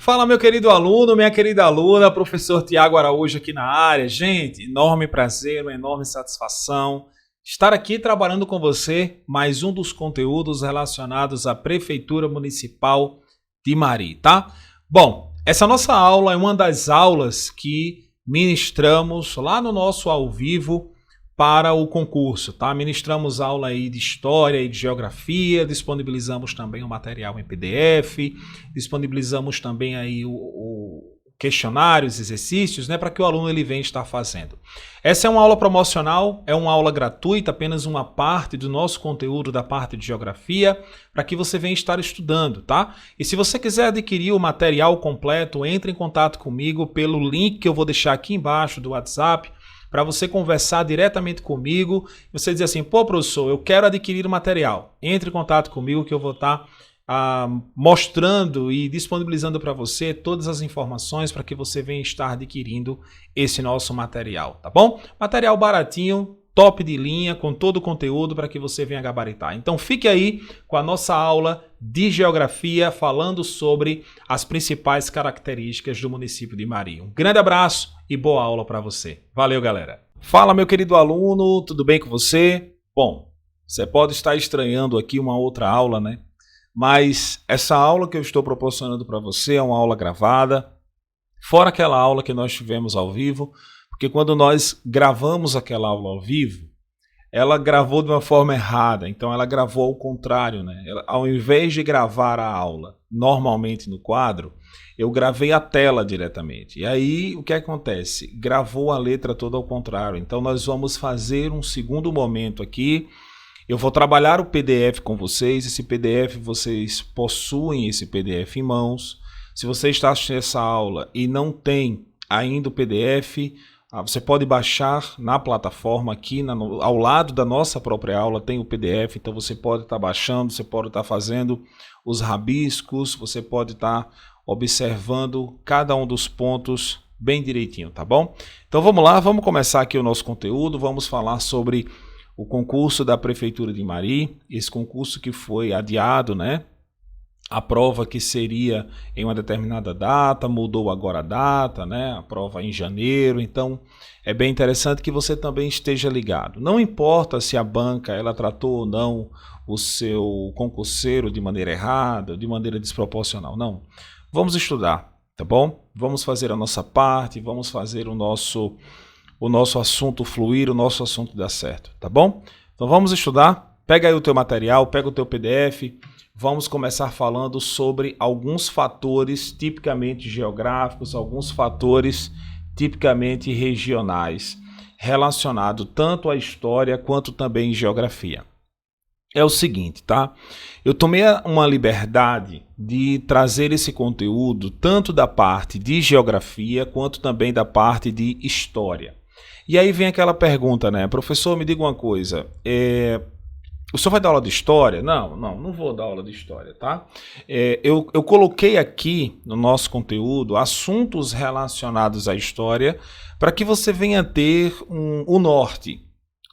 Fala, meu querido aluno, minha querida aluna, professor Tiago Araújo aqui na área. Gente, enorme prazer, uma enorme satisfação estar aqui trabalhando com você mais um dos conteúdos relacionados à Prefeitura Municipal de Mari, tá? Bom, essa nossa aula é uma das aulas que ministramos lá no nosso ao vivo para o concurso, tá? Ministramos aula aí de História e de Geografia, disponibilizamos também o material em PDF, disponibilizamos também aí o questionário, os exercícios, né, para que o aluno ele venha estar fazendo. Essa é uma aula promocional, é uma aula gratuita, apenas uma parte do nosso conteúdo da parte de Geografia, para que você venha estar estudando, tá? E se você quiser adquirir o material completo, entre em contato comigo pelo link que eu vou deixar aqui embaixo do WhatsApp, para você conversar diretamente comigo. Você dizer assim, pô, professor, eu quero adquirir o material. Entre em contato comigo que eu vou estar mostrando e disponibilizando para você todas as informações para que você venha estar adquirindo esse nosso material, tá bom? Material baratinho, top de linha, com todo o conteúdo para que você venha gabaritar. Então fique aí com a nossa aula de Geografia falando sobre as principais características do município de Mari. Um grande abraço e boa aula para você. Valeu, galera! Fala, meu querido aluno, tudo bem com você? Bom, você pode estar estranhando aqui uma outra aula, né? Mas essa aula que eu estou proporcionando para você é uma aula gravada, fora aquela aula que nós tivemos ao vivo, porque quando nós gravamos aquela aula ao vivo, ela gravou de uma forma errada, então ela gravou ao contrário, né? Ao invés de gravar a aula normalmente no quadro, eu gravei a tela diretamente. E aí o que acontece? Gravou a letra toda ao contrário. Então nós vamos fazer um segundo momento aqui. Eu vou trabalhar o PDF com vocês. Esse PDF, vocês possuem esse PDF em mãos. Se você está assistindo essa aula e não tem ainda o PDF, você pode baixar na plataforma aqui, ao lado da nossa própria aula tem o PDF, então você pode estar baixando, você pode estar fazendo os rabiscos, você pode estar observando cada um dos pontos bem direitinho, tá bom? Então vamos lá, vamos começar aqui o nosso conteúdo, vamos falar sobre o concurso da Prefeitura de Mari, esse concurso que foi adiado, né? A prova que seria em uma determinada data, mudou agora a data, né? A prova em janeiro, então é bem interessante que você também esteja ligado. Não importa se a banca ela tratou ou não o seu concurseiro de maneira errada, de maneira desproporcional, não. Vamos estudar, tá bom? Vamos fazer a nossa parte, vamos fazer o nosso assunto fluir, o nosso assunto dar certo, tá bom? Então vamos estudar, pega aí o teu material, pega o teu PDF. Vamos começar falando sobre alguns fatores tipicamente geográficos, alguns fatores tipicamente regionais, relacionados tanto à história quanto também à geografia. É o seguinte, tá? Eu tomei uma liberdade de trazer esse conteúdo tanto da parte de geografia quanto também da parte de história. E aí vem aquela pergunta, né? Professor, me diga uma coisa, o senhor vai dar aula de história? Não vou dar aula de história, tá? Eu coloquei aqui no nosso conteúdo assuntos relacionados à história para que você venha ter o norte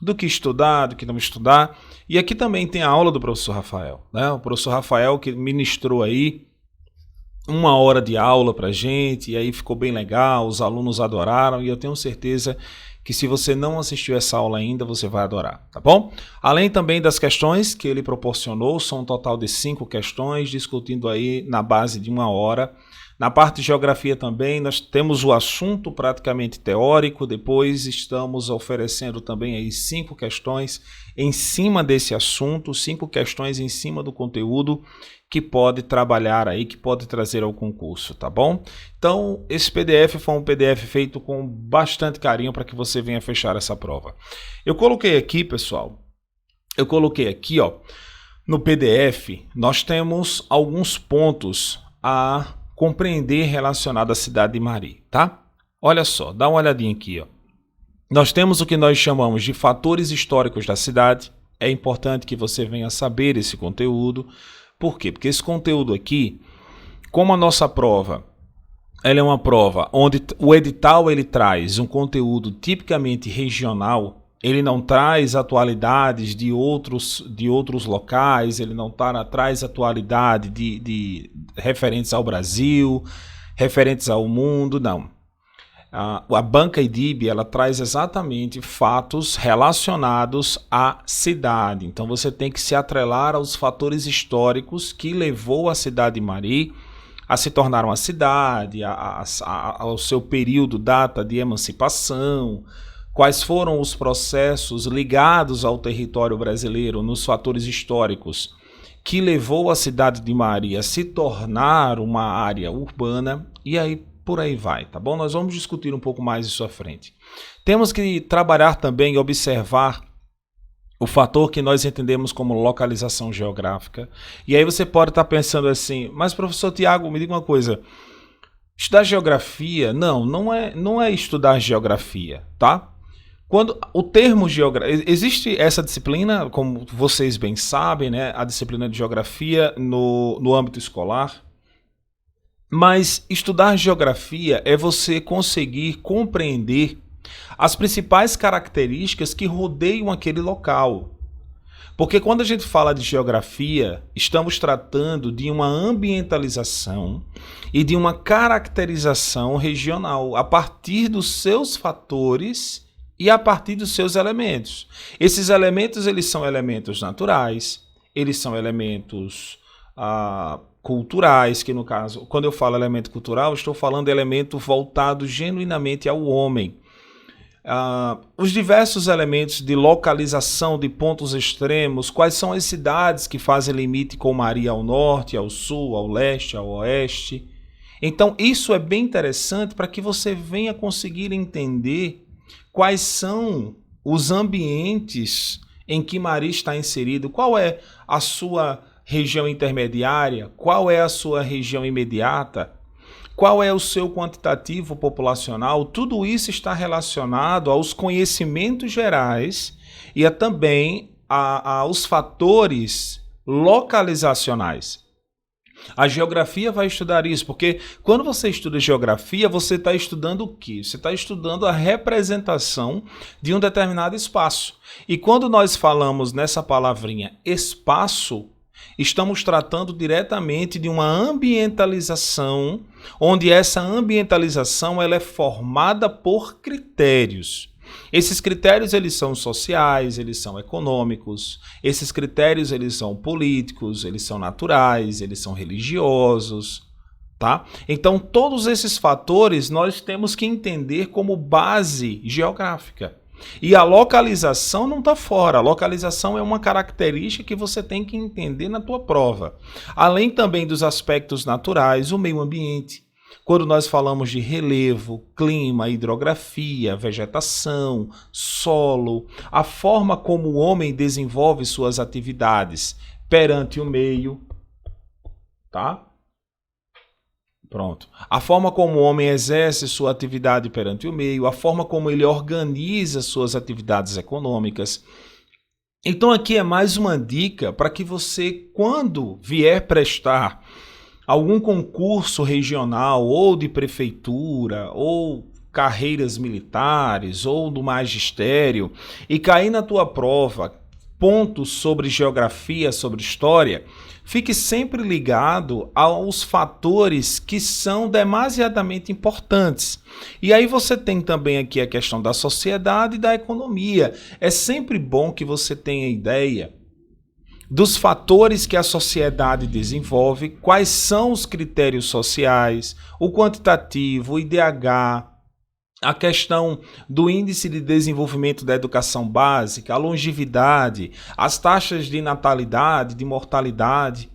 do que estudar, do que não estudar. E aqui também tem a aula do professor Rafael, né? O professor Rafael que ministrou aí 1 hora de aula para gente, e aí ficou bem legal, os alunos adoraram, e eu tenho certeza que se você não assistiu essa aula ainda, você vai adorar, tá bom? Além também das questões que ele proporcionou, são um total de 5 questões, discutindo aí na base de 1 hora. Na parte de geografia também, nós temos o assunto praticamente teórico, depois estamos oferecendo também aí 5 questões em cima desse assunto, 5 questões em cima do conteúdo que pode trabalhar aí, que pode trazer ao concurso, tá bom? Então, esse PDF foi um PDF feito com bastante carinho para que você venha fechar essa prova. Eu coloquei aqui, pessoal, ó, no PDF, nós temos alguns pontos a compreender relacionado à cidade de Mari, tá? Olha só, dá uma olhadinha aqui, ó. Nós temos o que nós chamamos de fatores históricos da cidade. É importante que você venha saber esse conteúdo. Por quê? Porque esse conteúdo aqui, como a nossa prova, ela é uma prova onde o edital ele traz um conteúdo tipicamente regional, ele não traz atualidades de outros locais, ele não traz atualidade de referentes ao Brasil. referentes ao mundo, não. A banca IDIB, ela traz exatamente fatos relacionados à cidade. Então você tem que se atrelar aos fatores históricos que levou a cidade de Mari a se tornar uma cidade, ao seu período, data de emancipação, quais foram os processos ligados ao território brasileiro nos fatores históricos que levou a cidade de Mari a se tornar uma área urbana, e aí por aí vai, tá bom? Nós vamos discutir um pouco mais isso à frente. Temos que trabalhar também e observar o fator que nós entendemos como localização geográfica. E aí você pode estar pensando assim, mas professor Tiago, me diga uma coisa, estudar geografia? Não é estudar geografia, tá? Quando o termo geografia, existe essa disciplina, como vocês bem sabem, né, a disciplina de geografia no âmbito escolar, mas estudar geografia é você conseguir compreender as principais características que rodeiam aquele local. Porque quando a gente fala de geografia, estamos tratando de uma ambientalização e de uma caracterização regional a partir dos seus fatores e a partir dos seus elementos. Esses elementos, eles são elementos naturais, eles são elementos culturais, que no caso, quando eu falo elemento cultural, estou falando de elemento voltado genuinamente ao homem. Os diversos elementos de localização de pontos extremos, quais são as cidades que fazem limite com Mari ao norte, ao sul, ao leste, ao oeste. Então, isso é bem interessante para que você venha conseguir entender quais são os ambientes em que Mari está inserido, qual é a sua região intermediária, qual é a sua região imediata, qual é o seu quantitativo populacional. Tudo isso está relacionado aos conhecimentos gerais e também aos fatores localizacionais. A geografia vai estudar isso, porque quando você estuda geografia, você está estudando o quê? Você está estudando a representação de um determinado espaço. E quando nós falamos nessa palavrinha espaço, estamos tratando diretamente de uma ambientalização, onde essa ambientalização ela é formada por critérios. Esses critérios eles são sociais, eles são econômicos, esses critérios eles são políticos, eles são naturais, eles são religiosos, tá? Então todos esses fatores nós temos que entender como base geográfica. E a localização não está fora, a localização é uma característica que você tem que entender na tua prova. Além também dos aspectos naturais, o meio ambiente. Quando nós falamos de relevo, clima, hidrografia, vegetação, solo, a forma como o homem desenvolve suas atividades perante o meio, tá? Pronto. A forma como o homem exerce sua atividade perante o meio, a forma como ele organiza suas atividades econômicas. Então aqui é mais uma dica para que você, quando vier prestar algum concurso regional ou de prefeitura ou carreiras militares ou do magistério e cair na tua prova pontos sobre geografia, sobre história, fique sempre ligado aos fatores que são demasiadamente importantes. E aí você tem também aqui a questão da sociedade e da economia. É sempre bom que você tenha ideia dos fatores que a sociedade desenvolve, quais são os critérios sociais, o quantitativo, o IDH, a questão do índice de desenvolvimento da educação básica, a longevidade, as taxas de natalidade, de mortalidade.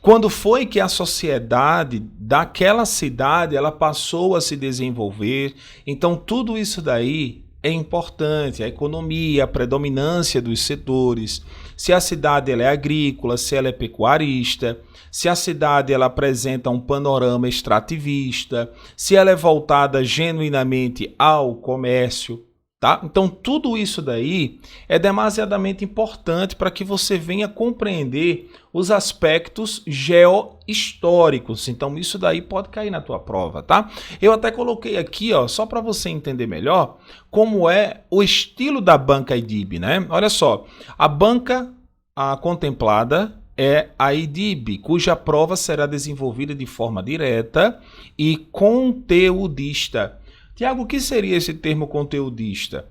Quando foi que a sociedade daquela cidade ela passou a se desenvolver? Então tudo isso daí é importante, a economia, a predominância dos setores, se a cidade ela é agrícola, se ela é pecuarista, se a cidade ela apresenta um panorama extrativista, se ela é voltada genuinamente ao comércio, tá? Então tudo isso daí é demasiadamente importante para que você venha compreender os aspectos geohistóricos. Então isso daí pode cair na tua prova, tá? Eu até coloquei aqui, ó, só para você entender melhor como é o estilo da banca IDIB, né? Olha só, a banca contemplada é a IDIB, cuja prova será desenvolvida de forma direta e conteudista. Tiago, o que seria esse termo conteudista?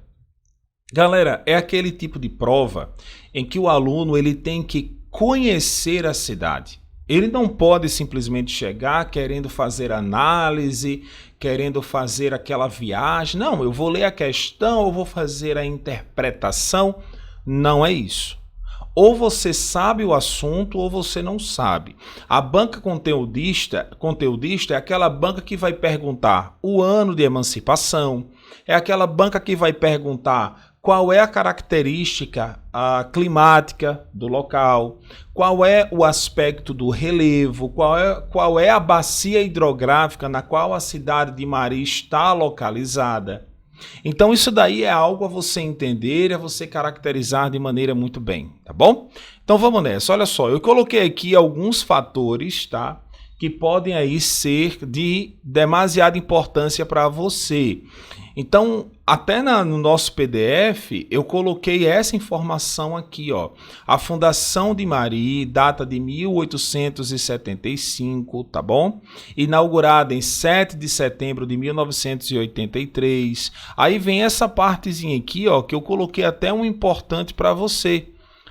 Galera, é aquele tipo de prova em que o aluno ele tem que conhecer a cidade. Ele não pode simplesmente chegar querendo fazer análise, querendo fazer aquela viagem. Não, eu vou ler a questão, eu vou fazer a interpretação. Não é isso. Ou você sabe o assunto ou você não sabe. A banca conteudista é aquela banca que vai perguntar o ano de emancipação, é aquela banca que vai perguntar qual é a característica climática do local, qual é o aspecto do relevo, qual é a bacia hidrográfica na qual a cidade de Mari está localizada. Então isso daí é algo a você entender, a você caracterizar de maneira muito bem, tá bom? Então vamos nessa, olha só, eu coloquei aqui alguns fatores, tá? Que podem aí ser de demasiada importância para você. Então, até no nosso PDF, eu coloquei essa informação aqui, ó. A Fundação de Mari, data de 1875, tá bom? Inaugurada em 7 de setembro de 1983. Aí vem essa partezinha aqui, ó, que eu coloquei até um importante para você.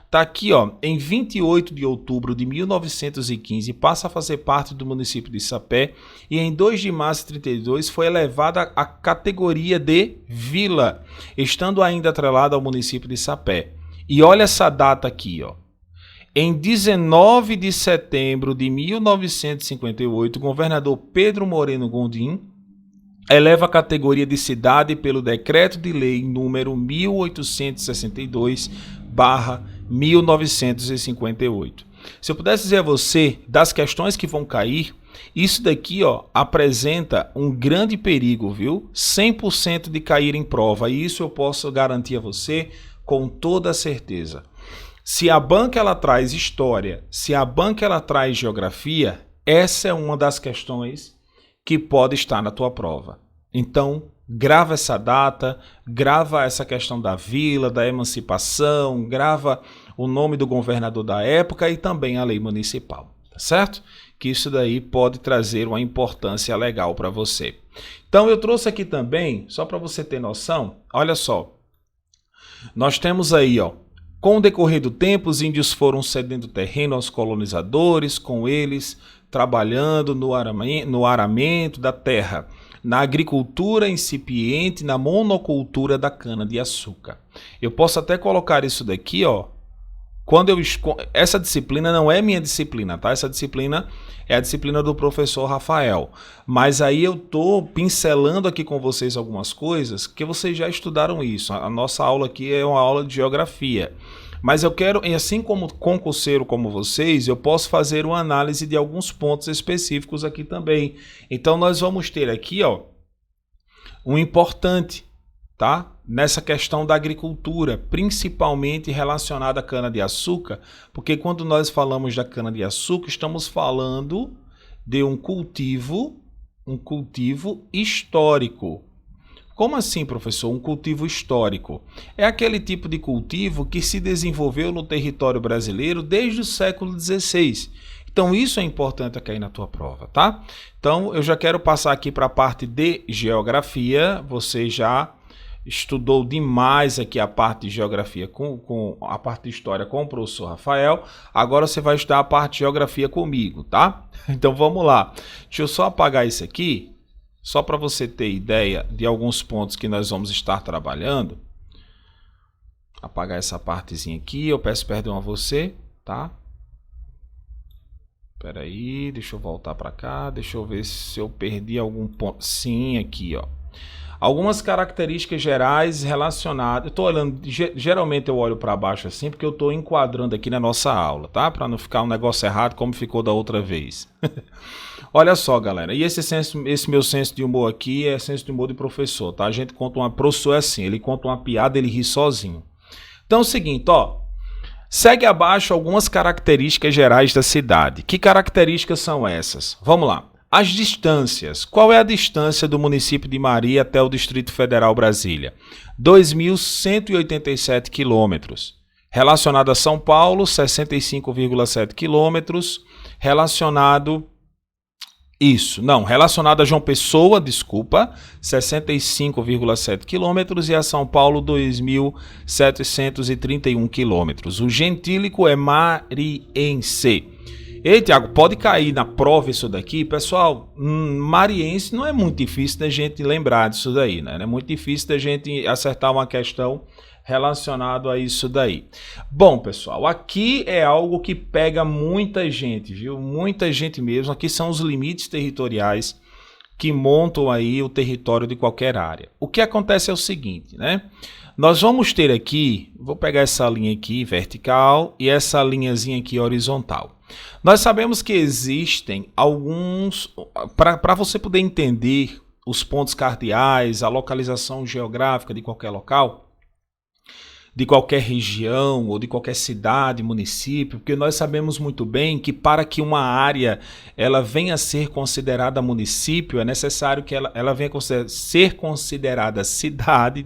Tá aqui, ó, em 28 de outubro de 1915 passa a fazer parte do município de Sapé e em 2 de março de 32 foi elevada à categoria de vila, estando ainda atrelada ao município de Sapé. E olha essa data aqui, ó. Em 19 de setembro de 1958, o governador Pedro Moreno Gondim eleva a categoria de cidade pelo decreto de lei número 1862/1958. Se eu pudesse dizer a você das questões que vão cair, isso daqui, ó, apresenta um grande perigo, viu? 100% de cair em prova, e isso eu posso garantir a você com toda certeza. Se a banca ela traz história, se a banca ela traz geografia, essa é uma das questões que pode estar na tua prova. Então, grava essa data, grava essa questão da vila, da emancipação, grava o nome do governador da época e também a lei municipal, tá certo? Que isso daí pode trazer uma importância legal para você. Então, eu trouxe aqui também, só para você ter noção, olha só, nós temos aí, ó, com o decorrer do tempo, os índios foram cedendo terreno aos colonizadores, com eles trabalhando no aramento da terra, na agricultura incipiente, na monocultura da cana-de-açúcar. Eu posso até colocar isso daqui, ó. Essa disciplina não é minha disciplina, tá? Essa disciplina é a disciplina do professor Rafael. Mas aí eu tô pincelando aqui com vocês algumas coisas que vocês já estudaram isso. A nossa aula aqui é uma aula de geografia. Mas eu quero, assim como concurseiro como vocês, eu posso fazer uma análise de alguns pontos específicos aqui também. Então nós vamos ter aqui, ó, um importante, tá? Nessa questão da agricultura, principalmente relacionada à cana-de-açúcar, porque quando nós falamos da cana-de-açúcar, estamos falando de um cultivo histórico. Como assim, professor? Um cultivo histórico? É aquele tipo de cultivo que se desenvolveu no território brasileiro desde o século XVI. Então, isso é importante aqui na tua prova, tá? Então, eu já quero passar aqui para a parte de geografia. Você já estudou demais aqui a parte de geografia com a parte de história com o professor Rafael. Agora você vai estudar a parte de geografia comigo, tá? Então, vamos lá. Deixa eu só apagar isso aqui. Só para você ter ideia de alguns pontos que nós vamos estar trabalhando. Apagar essa partezinha aqui, eu peço perdão a você, tá? Espera aí, deixa eu voltar para cá, deixa eu ver se eu perdi algum ponto. Sim, aqui, ó. Algumas características gerais relacionadas. Eu estou olhando, geralmente eu olho para baixo assim, porque eu estou enquadrando aqui na nossa aula, tá? Para não ficar um negócio errado como ficou da outra vez. Olha só, galera, e esse meu senso de humor aqui é senso de humor de professor, tá? A gente conta uma... Professor é assim, ele conta uma piada, ele ri sozinho. Então é o seguinte, ó. Segue abaixo algumas características gerais da cidade. Que características são essas? Vamos lá. As distâncias. Qual é a distância do município de Mari até o Distrito Federal Brasília? 2.187 quilômetros. Relacionado a São Paulo, 65,7 quilômetros. Relacionado a João Pessoa, 65,7 quilômetros, e a São Paulo, 2.731 quilômetros. O gentílico é mariense. Ei, Tiago, pode cair na prova isso daqui? Pessoal, mariense não é muito difícil da gente lembrar disso daí, né? Não é muito difícil da gente acertar uma questão relacionada a isso daí. Bom, pessoal, aqui é algo que pega muita gente, viu? Muita gente mesmo. Aqui são os limites territoriais que montam aí o território de qualquer área. O que acontece é o seguinte, né? Nós vamos ter aqui, vou pegar essa linha aqui vertical e essa linhazinha aqui horizontal. Nós sabemos que existem alguns, para você poder entender os pontos cardeais, a localização geográfica de qualquer local, de qualquer região ou de qualquer cidade, município, porque nós sabemos muito bem que para que uma área ela venha a ser considerada município, é necessário que ela venha a ser considerada cidade,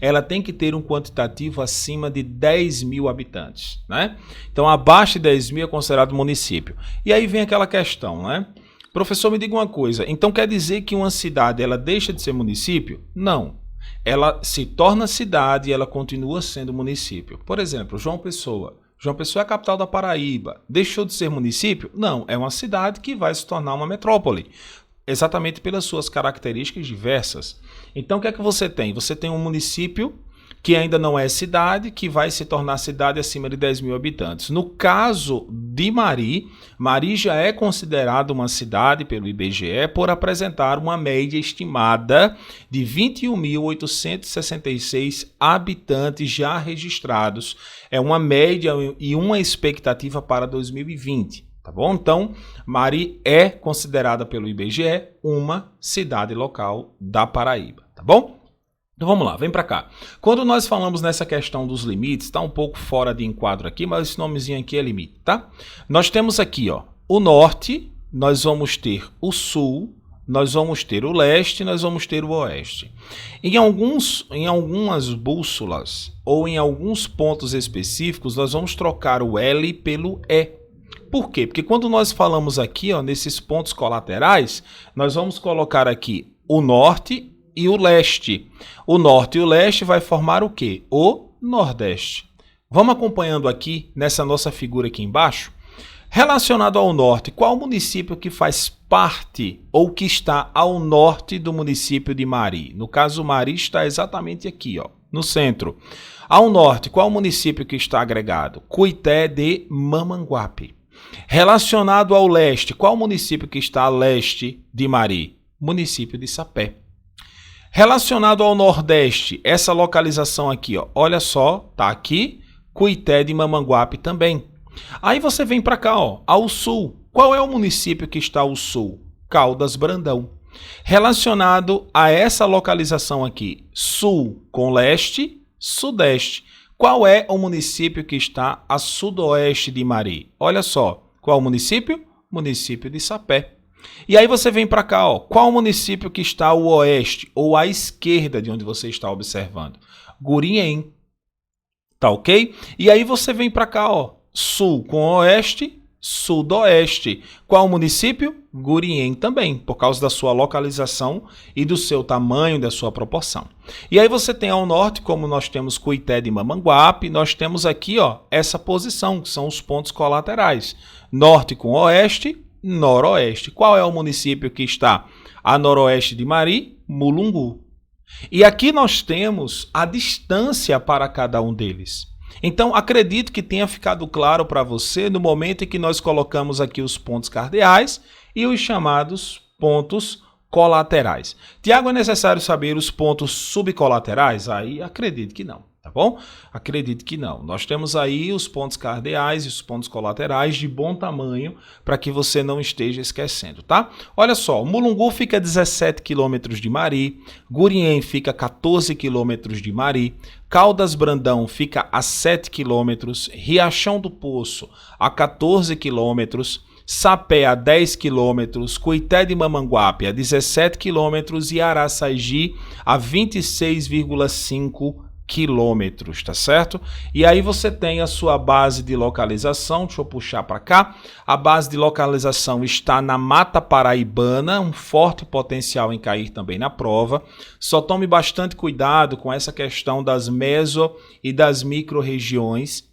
ela tem que ter um quantitativo acima de 10 mil habitantes, né? Então, abaixo de 10 mil é considerado município. E aí vem aquela questão, né? Professor, me diga uma coisa, então quer dizer que uma cidade ela deixa de ser município? Não. Ela se torna cidade e ela continua sendo município. Por exemplo, João Pessoa. João Pessoa é a capital da Paraíba. Deixou de ser município? Não, é uma cidade que vai se tornar uma metrópole, exatamente pelas suas características diversas. Então, o que é que você tem? Você tem um município que ainda não é cidade, que vai se tornar cidade acima de 10 mil habitantes. No caso de Mari, Mari já é considerada uma cidade pelo IBGE por apresentar uma média estimada de 21.866 habitantes já registrados. É uma média e uma expectativa para 2020. Tá bom? Então, Mari é considerada pelo IBGE uma cidade local da Paraíba. Tá bom? Então vamos lá, vem para cá. Quando nós falamos nessa questão dos limites, está um pouco fora de enquadro aqui, mas esse nomezinho aqui é limite, tá? Nós temos aqui, ó, o norte, nós vamos ter o sul, nós vamos ter o leste, nós vamos ter o oeste. Em algumas bússolas ou em alguns pontos específicos, nós vamos trocar o L pelo E. Por quê? Porque quando nós falamos aqui, ó, nesses pontos colaterais, nós vamos colocar aqui o norte e o leste. O norte e o leste vai formar o quê? O nordeste. Vamos acompanhando aqui nessa nossa figura aqui embaixo. Relacionado ao norte, qual o município que faz parte ou que está ao norte do município de Mari? No caso, Mari está exatamente aqui, ó, no centro. Ao norte, qual o município que está agregado? Cuité de Mamanguape. Relacionado ao leste, qual o município que está a leste de Mari? Município de Sapé. Relacionado ao nordeste, essa localização aqui, ó, olha só, tá aqui, Cuité de Mamanguape também. Aí você vem para cá, ó, ao sul. Qual é o município que está ao sul? Caldas Brandão. Relacionado a essa localização aqui, sul com leste, sudeste. Qual é o município que está a sudoeste de Mari? Olha só, qual o município? Município de Sapé. E aí você vem para cá, ó, qual o município que está ao oeste ou à esquerda de onde você está observando? Gurinhém. Tá ok? E aí você vem para cá, ó, sul com oeste, sudoeste. Qual o município? Gurinhém também, por causa da sua localização e do seu tamanho, da sua proporção. E aí você tem ao norte, como nós temos Cuité de Mamanguape, nós temos aqui, ó, essa posição, que são os pontos colaterais. Norte com oeste, noroeste. Qual é o município que está a noroeste de Mari? Mulungu. E aqui nós temos a distância para cada um deles. Então, acredito que tenha ficado claro para você no momento em que nós colocamos aqui os pontos cardeais e os chamados pontos colaterais. Tiago, é necessário saber os pontos subcolaterais? Aí, acredito que não. Tá bom? Acredito que não. Nós temos aí os pontos cardeais e os pontos colaterais de bom tamanho para que você não esteja esquecendo, tá? Olha só, Mulungu fica a 17 quilômetros de Mari, Gurinhém fica a 14 quilômetros de Mari, Caldas Brandão fica a 7 quilômetros, Riachão do Poço a 14 quilômetros, Sapé a 10 quilômetros, Cuité de Mamanguape a 17 quilômetros e Araçagi a 26,5 quilômetros. quilômetros, tá certo? E aí você tem a sua base de localização, deixa eu puxar para cá. A base de localização está na Mata Paraibana, um forte potencial em cair também na prova. Só tome bastante cuidado com essa questão das meso e das micro-regiões,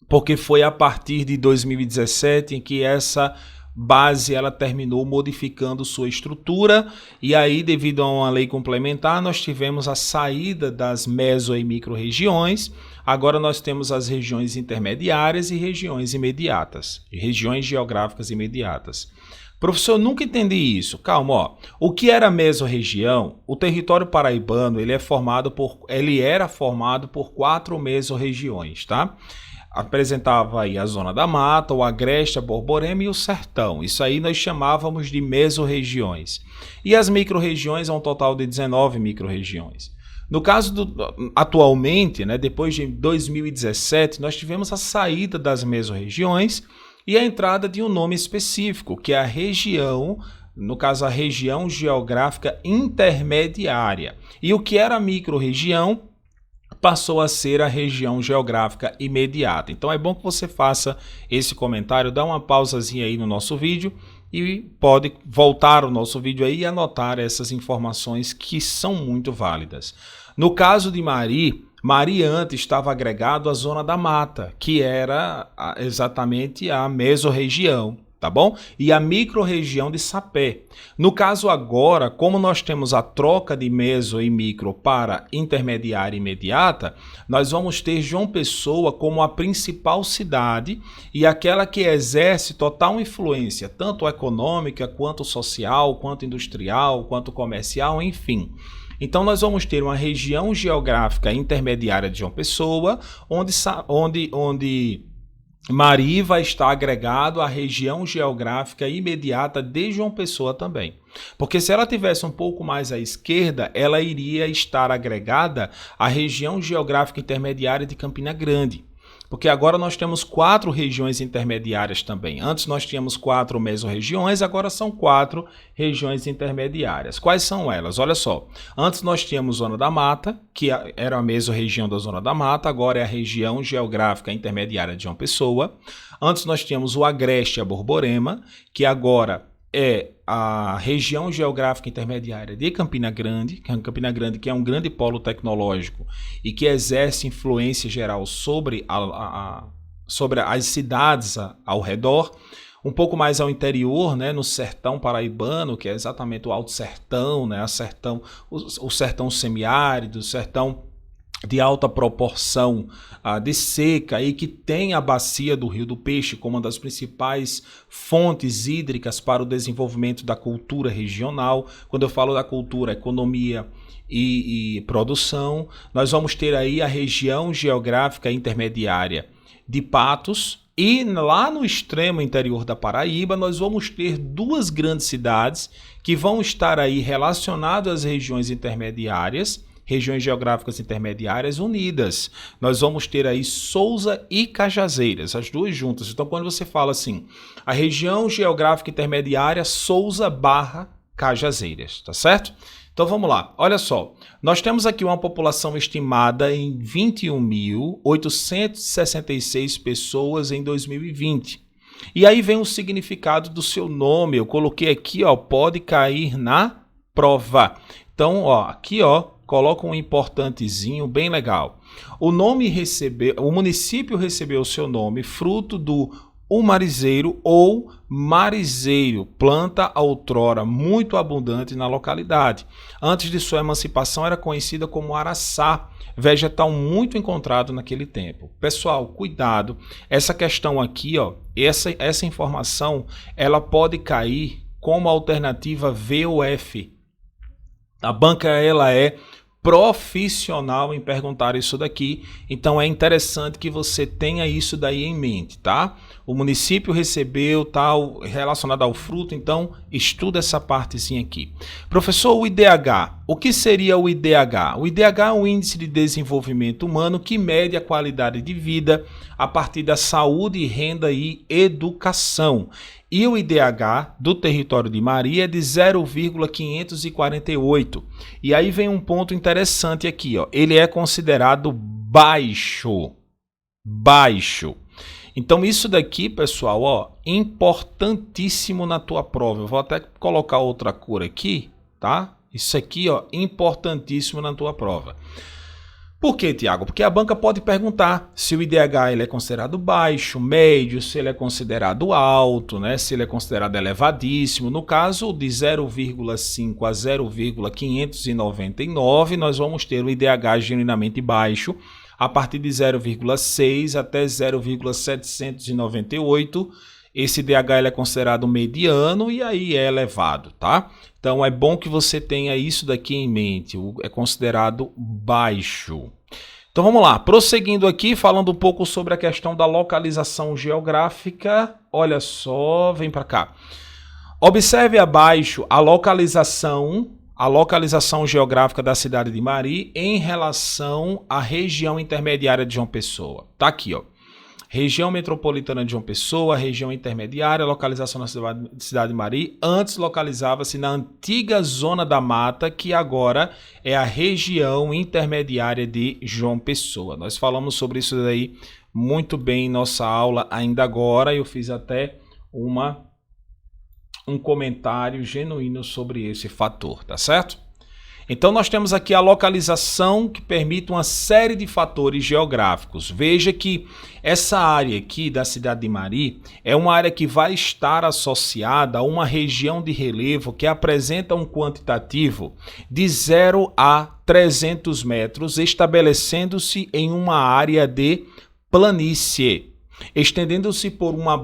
porque foi a partir de 2017 em que essa base ela terminou modificando sua estrutura, e aí, devido a uma lei complementar, nós tivemos a saída das meso e micro-regiões. Agora nós temos as regiões intermediárias e regiões imediatas, regiões geográficas imediatas. Professor, nunca entendi isso. Calma, ó. O que era mesorregião? O território paraibano ele era formado por 4 mesorregiões, tá? Apresentava aí a Zona da Mata, o Agreste, a Borborema e o Sertão. Isso aí nós chamávamos de mesorregiões. E as micro-regiões é um total de 19 micro-regiões. No caso atualmente, né, depois de 2017, nós tivemos a saída das mesorregiões e a entrada de um nome específico, que é a região, no caso a região geográfica intermediária. E o que era micro-região passou a ser a região geográfica imediata. Então é bom que você faça esse comentário, dá uma pausazinha aí no nosso vídeo e pode voltar o nosso vídeo aí e anotar essas informações que são muito válidas. No caso de Mari antes estava agregado à Zona da Mata, que era exatamente a mesorregião, tá bom? E a micro-região de Sapé. No caso agora, como nós temos a troca de meso e micro para intermediária e imediata, nós vamos ter João Pessoa como a principal cidade e aquela que exerce total influência, tanto econômica, quanto social, quanto industrial, quanto comercial, enfim. Então nós vamos ter uma região geográfica intermediária de João Pessoa, onde Mari vai estar agregado à região geográfica imediata de João Pessoa também. Porque se ela tivesse um pouco mais à esquerda, ela iria estar agregada à região geográfica intermediária de Campina Grande. Porque agora nós temos 4 regiões intermediárias também. Antes nós tínhamos 4 mesorregiões, agora são 4 regiões intermediárias. Quais são elas? Olha só, antes nós tínhamos Zona da Mata, que era a mesorregião da Zona da Mata, agora é a região geográfica intermediária de João Pessoa. Antes nós tínhamos o Agreste e a Borborema, que agora é a região geográfica intermediária de Campina Grande, que é um grande polo tecnológico e que exerce influência geral sobre as cidades ao redor. Um pouco mais ao interior, né, no sertão paraibano, que é exatamente o Alto Sertão, né, o sertão semiárido, o sertão de alta proporção de seca e que tem a bacia do Rio do Peixe como uma das principais fontes hídricas para o desenvolvimento da cultura regional. Quando eu falo da cultura, economia e produção, nós vamos ter aí a região geográfica intermediária de Patos. E lá no extremo interior da Paraíba, nós vamos ter 2 grandes cidades que vão estar aí relacionadas às regiões intermediárias, regiões geográficas intermediárias unidas. Nós vamos ter aí Sousa e Cajazeiras, as 2 juntas. Então, quando você fala assim, a região geográfica intermediária Sousa/Cajazeiras, tá certo? Então vamos lá, olha só, nós temos aqui uma população estimada em 21.866 pessoas em 2020. E aí vem o significado do seu nome, eu coloquei aqui, ó, pode cair na prova. Então, ó, aqui, ó, coloca um importantezinho bem legal. O município recebeu o seu nome fruto do umarizeiro ou marizeiro, planta outrora muito abundante na localidade. Antes de sua emancipação era conhecida como araçá, vegetal muito encontrado naquele tempo. Pessoal, cuidado, essa questão aqui, ó, essa informação, ela pode cair como alternativa V ou F. A banca, ela é profissional em perguntar isso daqui, então é interessante que você tenha isso daí em mente, tá? o município recebeu tal relacionado ao fruto, então estuda essa partezinha aqui. Professor, o IDH, o que seria o IDH? O IDH é um índice de desenvolvimento humano que mede a qualidade de vida a partir da saúde, renda e educação. E o IDH do território de Mari é de 0,548. E aí vem um ponto interessante aqui, ó. Ele é considerado baixo. Baixo. Então isso daqui, pessoal, ó, importantíssimo na tua prova. Eu vou até colocar outra cor aqui, tá? Isso aqui, ó, importantíssimo na tua prova. Por quê, Tiago? Porque a banca pode perguntar se o IDH ele é considerado baixo, médio, se ele é considerado alto, né? Se ele é considerado elevadíssimo. No caso de 0,5 a 0,599, nós vamos ter o IDH genuinamente baixo, a partir de 0,6 até 0,798. Esse IDH ele é considerado mediano e aí é elevado, tá? Então é bom que você tenha isso daqui em mente, é considerado baixo. Então vamos lá, prosseguindo aqui, falando um pouco sobre a questão da localização geográfica. Olha só, vem para cá. Observe abaixo a localização geográfica da cidade de Mari em relação à região intermediária de João Pessoa. Tá aqui, ó. Região metropolitana de João Pessoa, região intermediária, localização na cidade de Mari. Antes localizava-se na antiga Zona da Mata, que agora é a região intermediária de João Pessoa. Nós falamos sobre isso daí muito bem em nossa aula ainda agora. Eu fiz até um comentário genuíno sobre esse fator, tá certo? Então nós temos aqui a localização que permite uma série de fatores geográficos. Veja que essa área aqui da cidade de Mari é uma área que vai estar associada a uma região de relevo que apresenta um quantitativo de 0 a 300 metros, estabelecendo-se em uma área de planície, estendendo-se por uma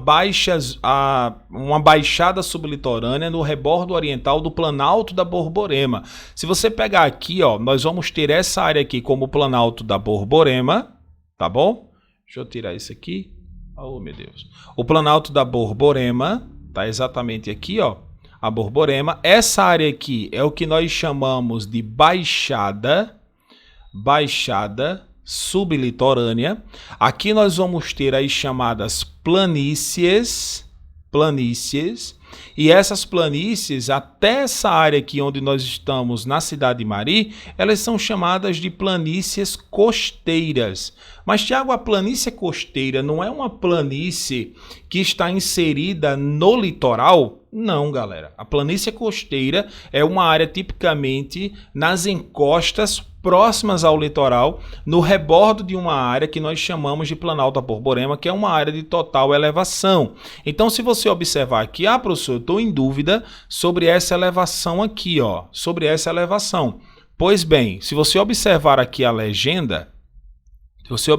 baixada sublitorânea no rebordo oriental do Planalto da Borborema. Se você pegar aqui, ó, nós vamos ter essa área aqui como Planalto da Borborema, tá bom? Deixa eu tirar isso aqui. Oh, meu Deus. O Planalto da Borborema tá exatamente aqui, ó, a Borborema. Essa área aqui é o que nós chamamos de baixada sublitorânea. Aqui nós vamos ter as chamadas planícies, e essas planícies, até essa área aqui onde nós estamos na cidade de Mari, elas são chamadas de planícies costeiras. Mas, Tiago, a planície costeira não é uma planície que está inserida no litoral? Não, galera. A planície costeira é uma área tipicamente nas encostas próximas ao litoral, no rebordo de uma área que nós chamamos de Planalto da Borborema, que é uma área de total elevação. Então, se você observar aqui, professor, eu estou em dúvida sobre essa elevação aqui, ó, sobre essa elevação. Pois bem, se você observar aqui a legenda, você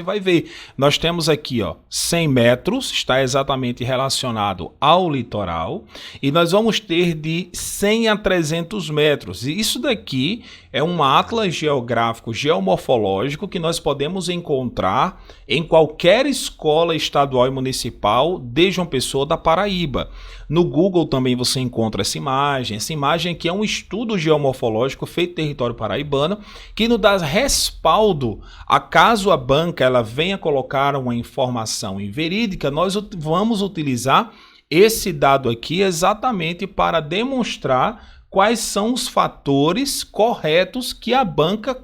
vai ver. Nós temos aqui, ó, 100 metros, está exatamente relacionado ao litoral, e nós vamos ter de 100 a 300 metros. E isso daqui é um atlas geográfico geomorfológico que nós podemos encontrar em qualquer escola estadual e municipal de João Pessoa da Paraíba. No Google também você encontra essa imagem. Essa imagem aqui é um estudo geomorfológico feito no território paraibano que nos dá respaldo a caso a banca ela venha colocar uma informação inverídica, nós vamos utilizar esse dado aqui exatamente para demonstrar quais são os fatores corretos que a banca,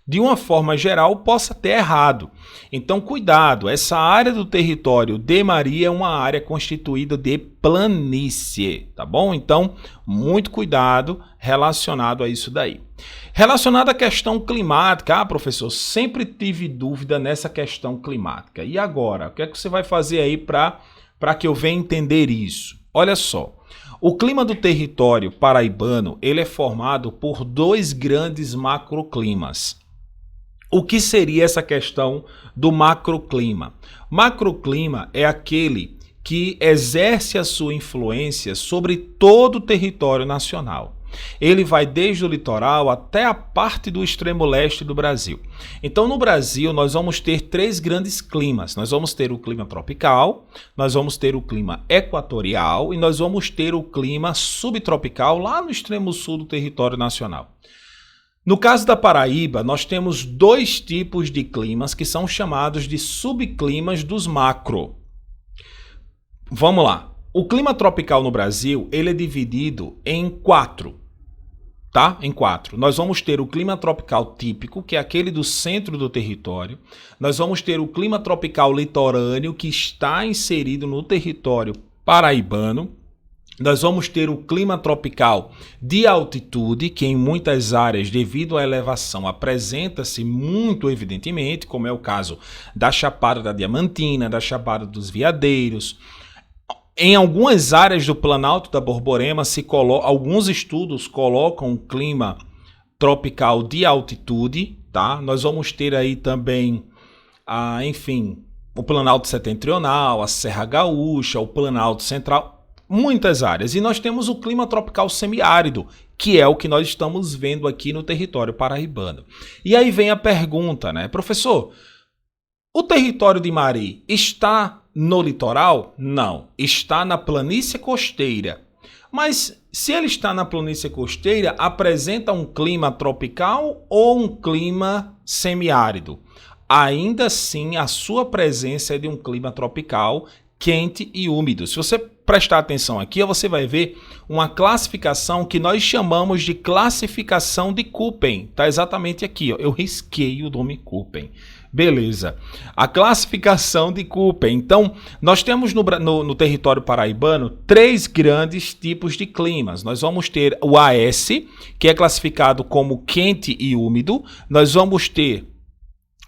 de uma forma geral, possa ter errado. Então, cuidado, essa área do território de Mari é uma área constituída de planície, tá bom? Então, muito cuidado relacionado a isso daí. Relacionado à questão climática, professor, sempre tive dúvida nessa questão climática. E agora, o que é que você vai fazer aí para que eu venha entender isso? Olha só. O clima do território paraibano ele é formado por dois grandes macroclimas. O que seria essa questão do macroclima? Macroclima é aquele que exerce a sua influência sobre todo o território nacional. Ele vai desde o litoral até a parte do extremo leste do Brasil. Então, no Brasil, nós vamos ter 3 grandes climas. Nós vamos ter o clima tropical, nós vamos ter o clima equatorial e nós vamos ter o clima subtropical lá no extremo sul do território nacional. No caso da Paraíba, nós temos 2 tipos de climas que são chamados de subclimas dos macro. Vamos lá. O clima tropical no Brasil, ele é dividido em 4, tá? Em 4. Nós vamos ter o clima tropical típico, que é aquele do centro do território. Nós vamos ter o clima tropical litorâneo, que está inserido no território paraibano. Nós vamos ter o clima tropical de altitude, que em muitas áreas, devido à elevação, apresenta-se muito evidentemente, como é o caso da Chapada da Diamantina, da Chapada dos Veadeiros. Em algumas áreas do Planalto da Borborema, alguns estudos colocam um clima tropical de altitude, tá? Nós vamos ter aí também, o Planalto Setentrional, a Serra Gaúcha, o Planalto Central, muitas áreas. E nós temos o clima tropical semiárido, que é o que nós estamos vendo aqui no território paraibano. E aí vem a pergunta, né? Professor, o território de Mari está no litoral? Não, está na planície costeira. Mas se ele está na planície costeira, apresenta um clima tropical ou um clima semiárido? Ainda assim, a sua presença é de um clima tropical quente e úmido. Se você prestar atenção aqui, você vai ver uma classificação que nós chamamos de classificação de Köppen. Está exatamente aqui, ó. Eu risquei o nome Köppen. Beleza. A classificação de Köppen. Então, nós temos no território paraibano 3 grandes tipos de climas. Nós vamos ter o AS, que é classificado como quente e úmido. Nós vamos ter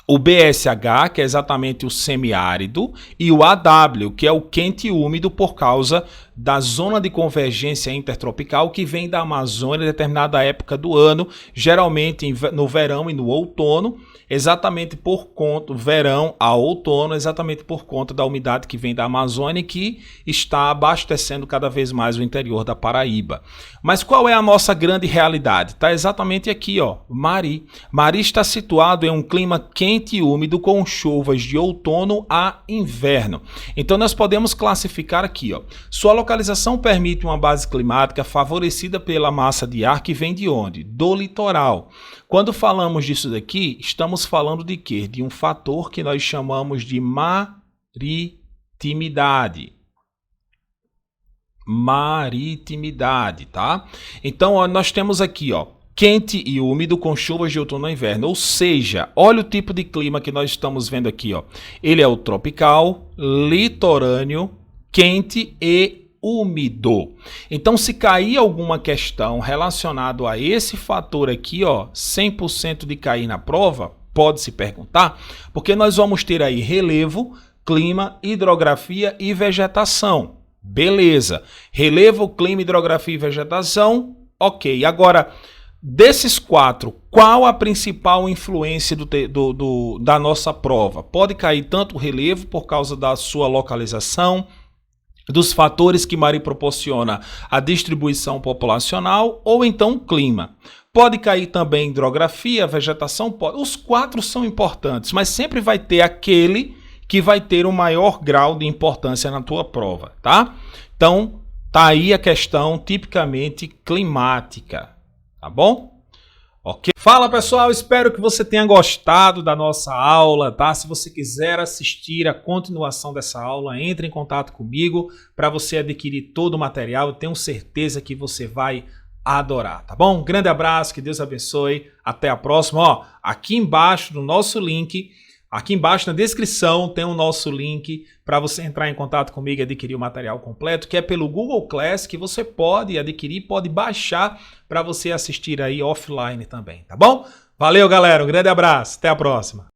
o BSH, que é exatamente o semiárido, e o AW, que é o quente e úmido por causa da zona de convergência intertropical que vem da Amazônia em determinada época do ano, geralmente no verão e no outono, exatamente por conta, verão a outono, exatamente por conta da umidade que vem da Amazônia e que está abastecendo cada vez mais o interior da Paraíba. Mas qual é a nossa grande realidade? Está exatamente aqui, ó, Mari. Mari está situado em um clima quente e úmido com chuvas de outono a inverno. Então nós podemos classificar aqui, ó. Sua localização permite uma base climática favorecida pela massa de ar que vem de onde? Do litoral. Quando falamos disso daqui, estamos falando de quê? De um fator que nós chamamos de maritimidade. Maritimidade, tá? Então, ó, nós temos aqui, ó, quente e úmido com chuvas de outono e inverno. Ou seja, olha o tipo de clima que nós estamos vendo aqui, ó. Ele é o tropical, litorâneo, quente e úmido. Então, se cair alguma questão relacionada a esse fator aqui, ó, 100% de cair na prova, pode se perguntar, porque nós vamos ter aí relevo, clima, hidrografia e vegetação. Beleza. Relevo, clima, hidrografia e vegetação, ok. Agora, desses 4, qual a principal influência da nossa prova? Pode cair tanto o relevo por causa da sua localização, dos fatores que Mari proporciona a distribuição populacional ou então o clima. Pode cair também hidrografia, vegetação, pode. Os 4 são importantes, mas sempre vai ter aquele que vai ter o maior grau de importância na tua prova, tá? Então, tá aí a questão tipicamente climática, tá bom? Ok? Fala pessoal, espero que você tenha gostado da nossa aula, tá? Se você quiser assistir a continuação dessa aula, entre em contato comigo para você adquirir todo o material. Eu tenho certeza que você vai adorar, tá bom? Um grande abraço, que Deus abençoe, até a próxima. Ó, aqui embaixo no nosso link, aqui embaixo na descrição tem o nosso link para você entrar em contato comigo e adquirir o material completo, que é pelo Google Class, que você pode adquirir, pode baixar para você assistir aí offline também, tá bom? Valeu, galera, um grande abraço, até a próxima.